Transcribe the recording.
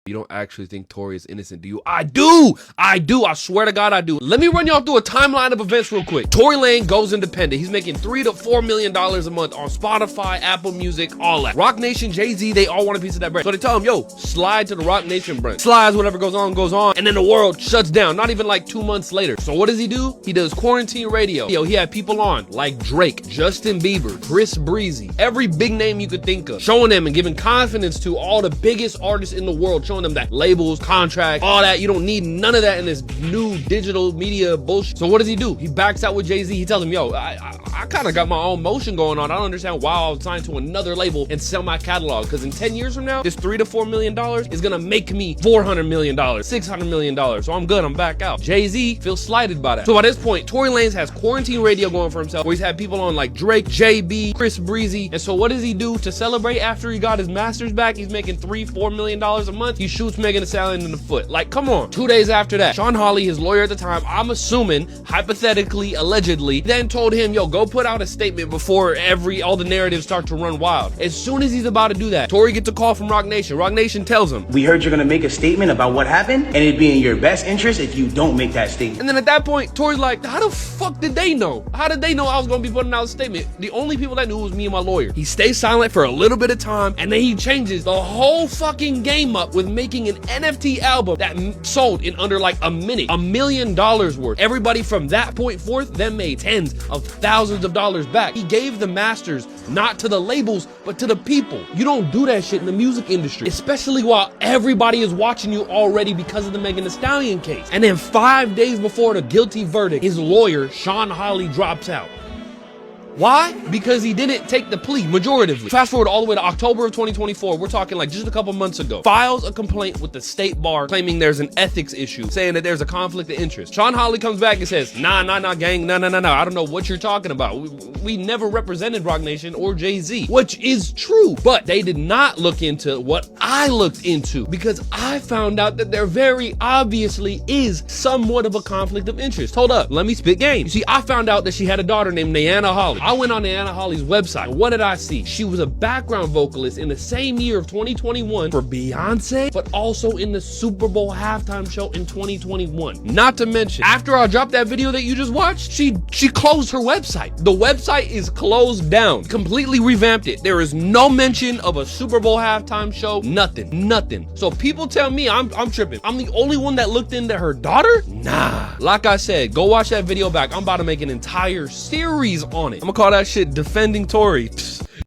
You don't actually think Tory is innocent, do you? I do! I swear to God, I do. Let me run y'all through a timeline of events real quick. Tory Lanez goes independent. He's making $3 to $4 million a month on Spotify, Apple Music, all that. Roc Nation, Jay-Z, they all want a piece of that bread. So they tell him, yo, slide to the Roc Nation brand. Slides, whatever goes on, and then the world shuts down, not even like 2 months later. So what does he do? He does quarantine radio. Yo, he had people on like Drake, Justin Bieber, Chris Breezy, every big name you could think of, showing them and giving confidence to all the biggest artists in the world, showing them that labels, contracts, all that, you don't need none of that in this new digital media bullshit. So what does he do? He backs out with Jay-Z. He tells him, yo, I kind of got my own motion going on. I don't understand why I was signed to another label and sell my catalog, because in 10 years from now, this $3 to $4 million is gonna make me $400 million, $600 million. So I'm good, I'm back out. Jay-Z feels slighted by that. So by this point, Tory Lanez has quarantine radio going for himself, where he's had people on like Drake, JB, Chris Breezy. And so what does he do to celebrate after he got his masters back? He's making $3, $4 million a month. He shoots Megan Thee Stallion in the foot. Like, come on. 2 days after that, Sean Hawley, his lawyer at the time, I'm assuming, hypothetically, allegedly, then told him, yo, go put out a statement before all the narratives start to run wild. As soon as he's about to do that, Tory gets a call from Roc Nation. Roc Nation tells him, we heard you're gonna make a statement about what happened, and it'd be in your best interest if you don't make that statement. And then at that point, Tory's like, how the fuck did they know? How did they know I was gonna be putting out a statement? The only people that knew was me and my lawyer. He stays silent for a little bit of time, and then he changes the whole fucking game up with making an NFT album that sold in under like a minute, $1 million worth. Everybody from that point forth then made tens of thousands of dollars back. He gave the masters not to the labels, but to the people. You don't do that shit in the music industry, especially while everybody is watching you already because of the Megan Thee Stallion case. And then 5 days before the guilty verdict, his lawyer, Sean Hawley, drops out. Why? Because he didn't take the plea majoritively. Fast forward all the way to October of 2024. We're talking like just a couple months ago. Files a complaint with the state bar claiming there's an ethics issue, saying that there's a conflict of interest. Sean Hawley comes back and says, nah, gang, no. I don't know what you're talking about. We never represented Roc Nation or Jay-Z, which is true. But they did not look into what I looked into, because I found out that there very obviously is somewhat of a conflict of interest. Hold up, let me spit game. You see, I found out that she had a daughter named Nayanna Hawley. I went on Nayanna Hawley's website. What did I see? She was a background vocalist in the same year of 2021 for Beyonce, but also in the Super Bowl halftime show in 2021. Not to mention, after I dropped that video that you just watched, she closed her website. The website is closed down, completely revamped it. There is no mention of a Super Bowl halftime show, nothing. So people tell me I'm tripping. I'm the only one that looked into her daughter? Nah. Like I said, go watch that video back. I'm about to make an entire series on it. I'm gonna call that shit Defending Tory.